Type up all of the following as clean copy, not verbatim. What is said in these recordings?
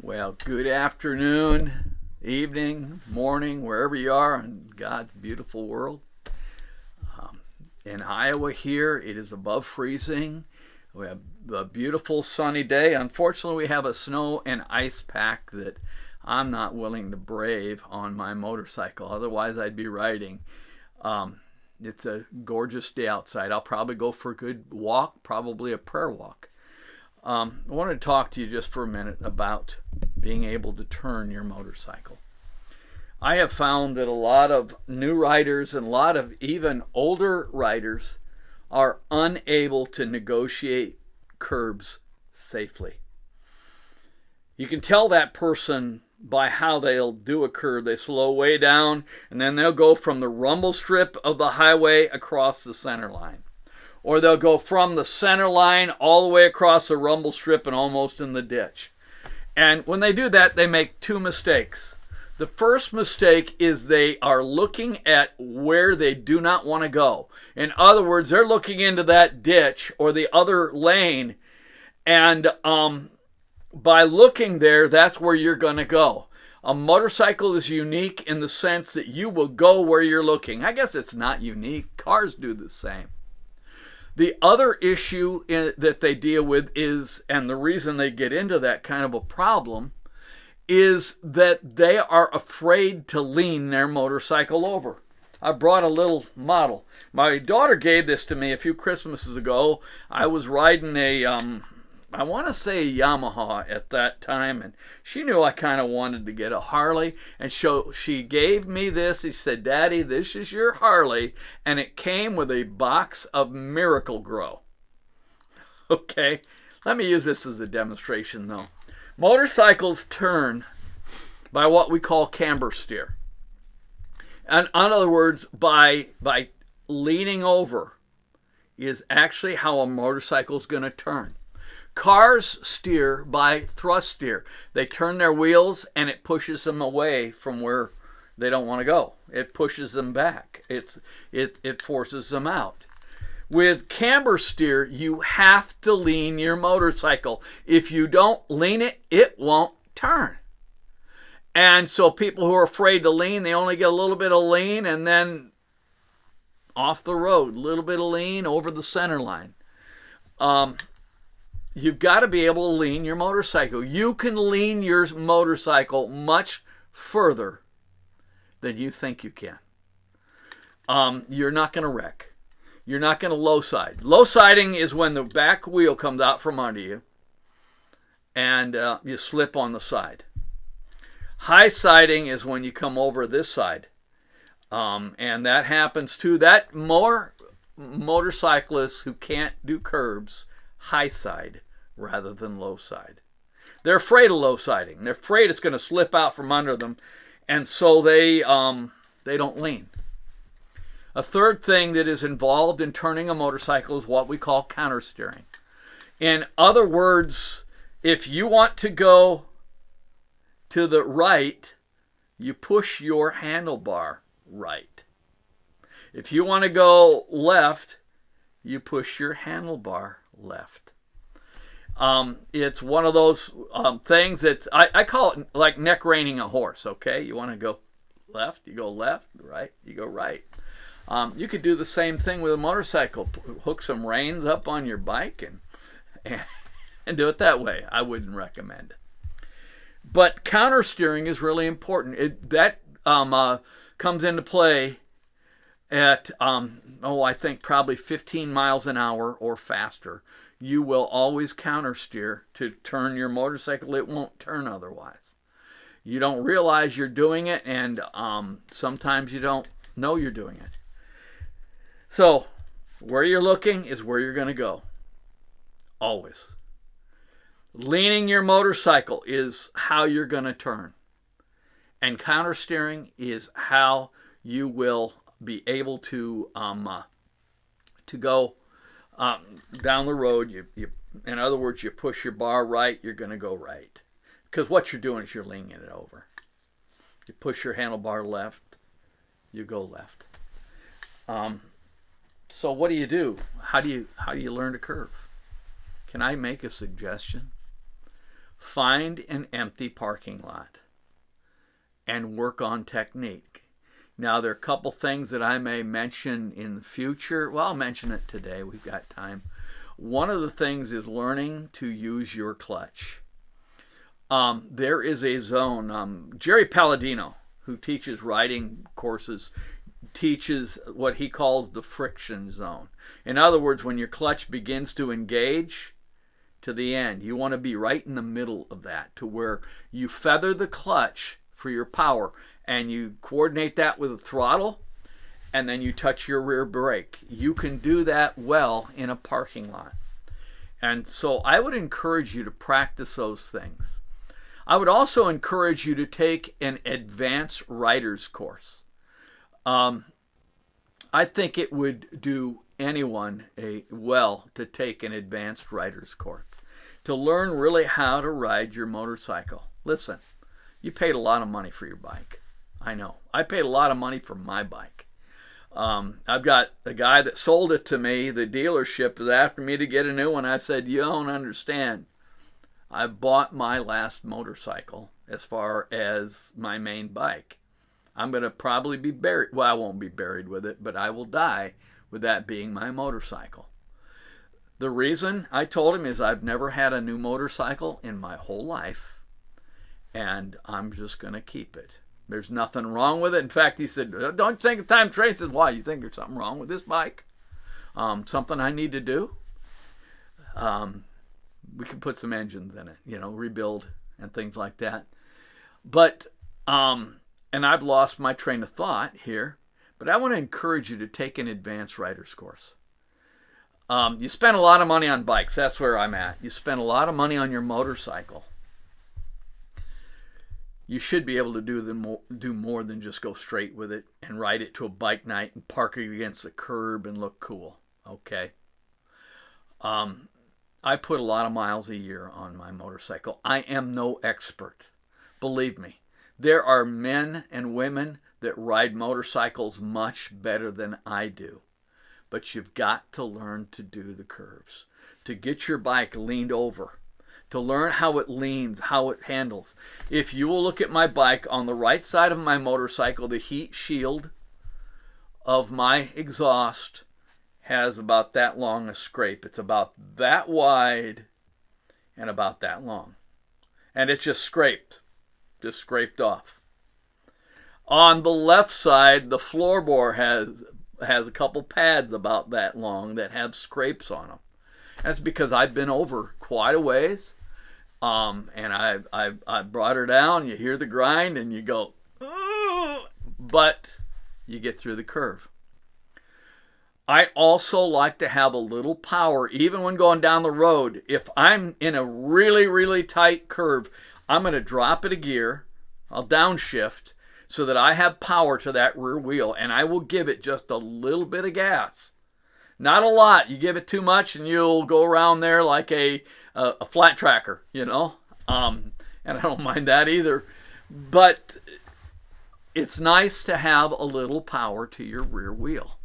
Well, good afternoon, evening, morning, wherever you are in God's beautiful world. Um, in Iowa here, it is above freezing. We have a beautiful sunny day. Unfortunately, we have a snow and ice pack that I'm not willing to brave on my motorcycle. Otherwise, I'd be riding. Um, it's a gorgeous day outside. I'll probably go for a good walk, probably a prayer walk. I want to talk to you just for a minute about being able to turn your motorcycle. I have found that a lot of new riders and a lot of even older riders are unable to negotiate curbs safely. You can tell that person by how they'll do a curb. They slow way down and then they'll go from the rumble strip of the highway across the center line. Or they'll go from the center line all the way across the rumble strip and almost in the ditch. And when they do that, they make two mistakes. The first mistake is they are looking at where they do not want to go. In other words, they're looking into that ditch or the other lane, and by looking there, that's where you're going to go. A motorcycle is unique in the sense that you will go where you're looking. I guess it's not unique. Cars do the same. The other issue that they deal with is, and the reason they get into that kind of a problem, is that they are afraid to lean their motorcycle over. I brought a little model. My daughter gave this to me a few Christmases ago. I was riding I want to say a Yamaha at that time, and she knew I kind of wanted to get a Harley, and so she gave me this. She said, "Daddy, this is your Harley," and it came with a box of Miracle-Gro. Okay, let me use this as a demonstration, though. Motorcycles turn by what we call camber steer. And in other words, by leaning over is actually how a motorcycle is going to turn. Cars steer by thrust steer. They turn their wheels and it pushes them away from where they don't want to go. It pushes them back. It forces them out. With camber steer, you have to lean your motorcycle. If you don't lean it, it won't turn. And so people who are afraid to lean, they only get a little bit of lean and then off the road, a little bit of lean over the center line. You've got to be able to lean your motorcycle. You can lean your motorcycle much further than you think you can. You're not going to wreck. You're not going to low side. Low siding is when the back wheel comes out from under you and you slip on the side. High siding is when you come over this side. And that happens too. That more motorcyclists who can't do curbs high side rather than low side. They're afraid of low siding. They're afraid it's going to slip out from under them, and so they don't lean. A third thing that is involved in turning a motorcycle is what we call counter steering. In other words, if you want to go to the right, you push your handlebar right. If you want to go left, you push your handlebar left. It's one of those things that I call it like neck reining a horse, okay? You want to go left, you go left, right, you go right. You could do the same thing with a motorcycle. Hook some reins up on your bike and do it that way. I wouldn't recommend it. But counter steering is really important. That comes into play at, I think probably 15 miles an hour or faster. You will always counter steer to turn your motorcycle. It won't turn otherwise. You don't realize you're doing it, and sometimes you don't know you're doing it. So where you're looking is where you're going to go. Always. Leaning your motorcycle is how you're going to turn. And counter steering is how you will be able to go down the road. In other words, you push your bar right, you're going to go right. Because what you're doing is you're leaning it over. You push your handlebar left, you go left. So what do? How do you learn to curve? Can I make a suggestion? Find an empty parking lot and work on technique. Now, there are a couple things that I may mention in the future. Well, I'll mention it today. We've got time. One of the things is learning to use your clutch. There is a zone. Jerry Palladino, who teaches riding courses, teaches what he calls the friction zone. In other words, when your clutch begins to engage to the end, you want to be right in the middle of that, to where you feather the clutch for your power and you coordinate that with the throttle, and then you touch your rear brake. You can do that well in a parking lot. And so I would encourage you to practice those things. I would also encourage you to take an advanced rider's course. I think it would do anyone well to take an advanced rider's course, to learn really how to ride your motorcycle. Listen, you paid a lot of money for your bike. I know. I paid a lot of money for my bike. I've got a guy that sold it to me. The dealership was after me to get a new one. I said, you don't understand. I bought my last motorcycle as far as my main bike. I'm going to probably be buried. Well, I won't be buried with it, but I will die with that being my motorcycle. The reason I told him is I've never had a new motorcycle in my whole life, and I'm just going to keep it. There's nothing wrong with it. In fact, he said, don't think of time trade. I said, why? You think there's something wrong with this bike? Something I need to do? We can put some engines in it, rebuild and things like that. But, and I've lost my train of thought here, but I want to encourage you to take an advanced rider's course. You spend a lot of money on bikes. That's where I'm at. You spend a lot of money on your motorcycle. You should be able to do more than just go straight with it and ride it to a bike night and park it against the curb and look cool. Okay. I put a lot of miles a year on my motorcycle. I am no expert. Believe me, there are men and women that ride motorcycles much better than I do. But you've got to learn to do the curves, to get your bike leaned over, to learn how it leans, how it handles. If you will look at my bike, on the right side of my motorcycle, the heat shield of my exhaust has about that long a scrape. It's about that wide and about that long. And it's just scraped off. On the left side, the floorboard has a couple pads about that long that have scrapes on them. That's because I've been over quite a ways. And I brought her down. You hear the grind and you go, ooh, but you get through the curve. I also like to have a little power, even when going down the road. If I'm in a really, really tight curve, I'm going to drop it a gear. I'll downshift so that I have power to that rear wheel, and I will give it just a little bit of gas. Not a lot. You give it too much and you'll go around there like a flat tracker, and I don't mind that either. But it's nice to have a little power to your rear wheel.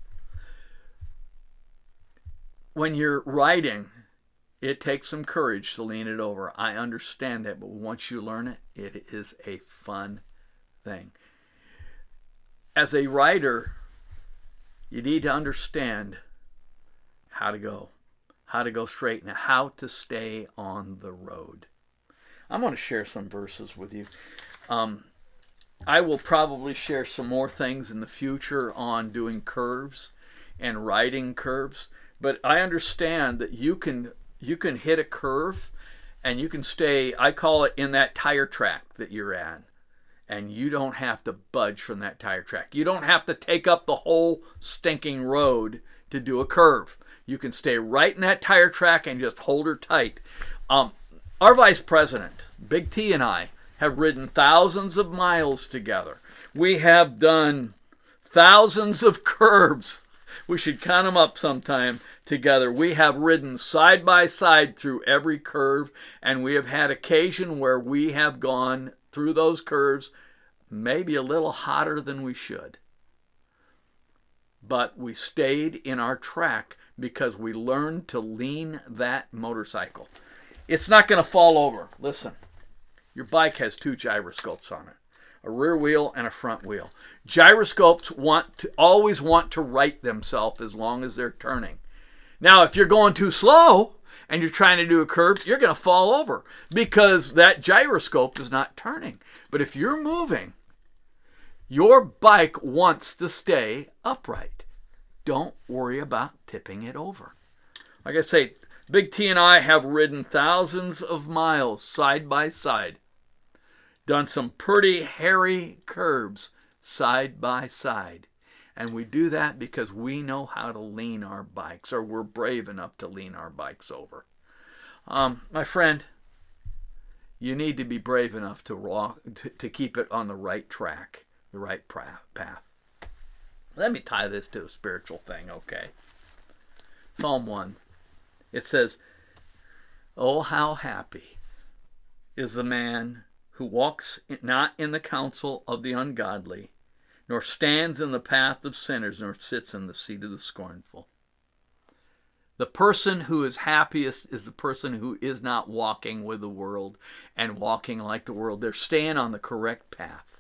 When you're riding, it takes some courage to lean it over. I understand that, but once you learn it, it is a fun thing. As a rider, you need to understand how to go straight, and how to stay on the road. I'm going to share some verses with you. I will probably share some more things in the future on doing curves and riding curves, but I understand that you can hit a curve and you can stay, I call it, in that tire track that you're at. And you don't have to budge from that tire track. You don't have to take up the whole stinking road to do a curve. You can stay right in that tire track and just hold her tight. Our vice president, Big T, and I have ridden thousands of miles together. We have done thousands of curves. We should count them up sometime together. We have ridden side by side through every curve, and we have had occasion where we have gone through those curves maybe a little hotter than we should. But we stayed in our track because we learned to lean that motorcycle. It's not going to fall over. Listen, Your bike has two gyroscopes on it, a rear wheel and a front wheel. Gyroscopes always want to right themselves as long as they're turning. Now, if you're going too slow and you're trying to do a curve, you're going to fall over because that gyroscope is not turning. But if you're moving, your bike wants to stay upright. Don't worry about tipping it over. Like I say, Big T and I have ridden thousands of miles side by side. Done some pretty hairy curves side by side. And we do that because we know how to lean our bikes, or we're brave enough to lean our bikes over. My friend, you need to be brave enough to keep it on the right track, the right path. Let me tie this to a spiritual thing, okay? Psalm 1. It says, "Oh, how happy is the man who walks not in the counsel of the ungodly, nor stands in the path of sinners, nor sits in the seat of the scornful." The person who is happiest is the person who is not walking with the world and walking like the world. They're staying on the correct path.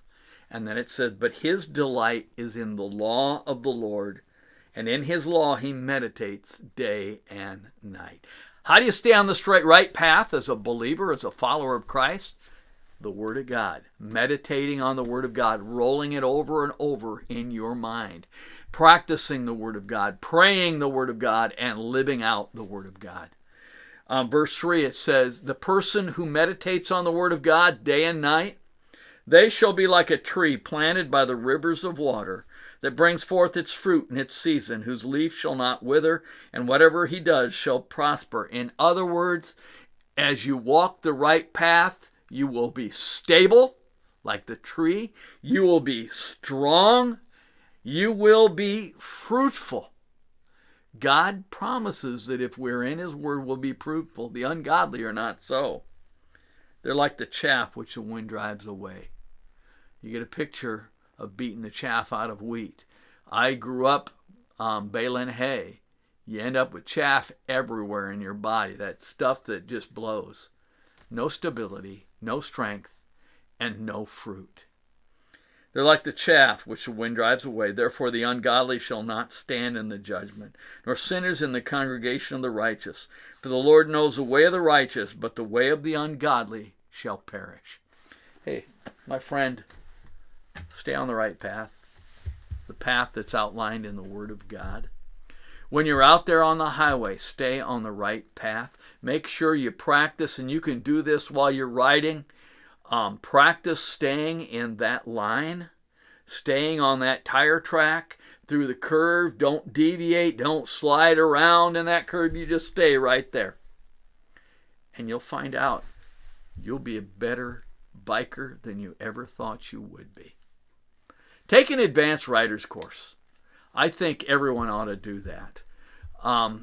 And then it says, "But his delight is in the law of the Lord, and in his law he meditates day and night." How do you stay on the straight right path as a believer, as a follower of Christ? The Word of God. Meditating on the Word of God, rolling it over and over in your mind. Practicing the Word of God, praying the Word of God, and living out the Word of God. Verse 3, it says, "The person who meditates on the Word of God day and night, they shall be like a tree planted by the rivers of water, that brings forth its fruit in its season, whose leaf shall not wither, and whatever he does shall prosper." In other words, as you walk the right path, you will be stable, like the tree. You will be strong. You will be fruitful. God promises that if we're in his word, we'll be fruitful. The ungodly are not so. They're like the chaff which the wind drives away. You get a picture of beating the chaff out of wheat. I grew up baling hay. You end up with chaff everywhere in your body, that stuff that just blows. No stability, no strength, and no fruit. They're like the chaff which the wind drives away. Therefore the ungodly shall not stand in the judgment, nor sinners in the congregation of the righteous. For the Lord knows the way of the righteous, but the way of the ungodly shall perish. Hey, my friend, stay on the right path, the path that's outlined in the Word of God. When you're out there on the highway, stay on the right path. Make sure you practice, and you can do this while you're riding. Practice staying in that line, staying on that tire track through the curve. Don't deviate, don't slide around in that curve. You just stay right there. And you'll find out you'll be a better biker than you ever thought you would be. Take an advanced rider's course. I think everyone ought to do that.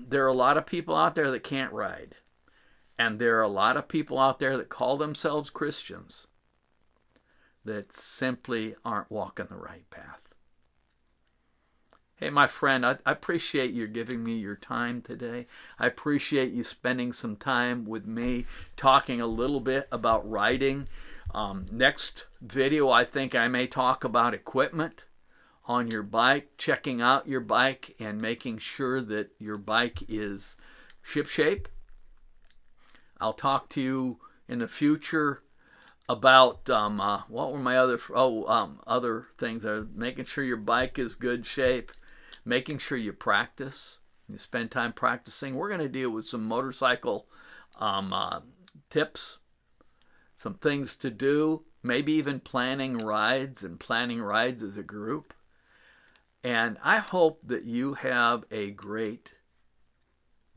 There are a lot of people out there that can't ride. And there are a lot of people out there that call themselves Christians that simply aren't walking the right path. Hey, my friend, I appreciate you giving me your time today. I appreciate you spending some time with me talking a little bit about riding. Next video, I think I may talk about equipment on your bike, checking out your bike and making sure that your bike is shipshape. I'll talk to you in the future about what were my other things. Making sure your bike is good shape, making sure you practice, you spend time practicing. We're going to deal with some motorcycle tips, some things to do, maybe even planning rides as a group. And I hope that you have a great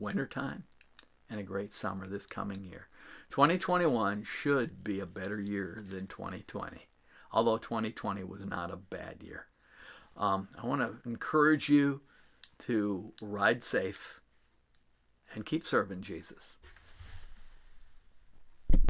wintertime and a great summer this coming year. 2021 should be a better year than 2020, although 2020 was not a bad year. I want to encourage you to ride safe and keep serving Jesus.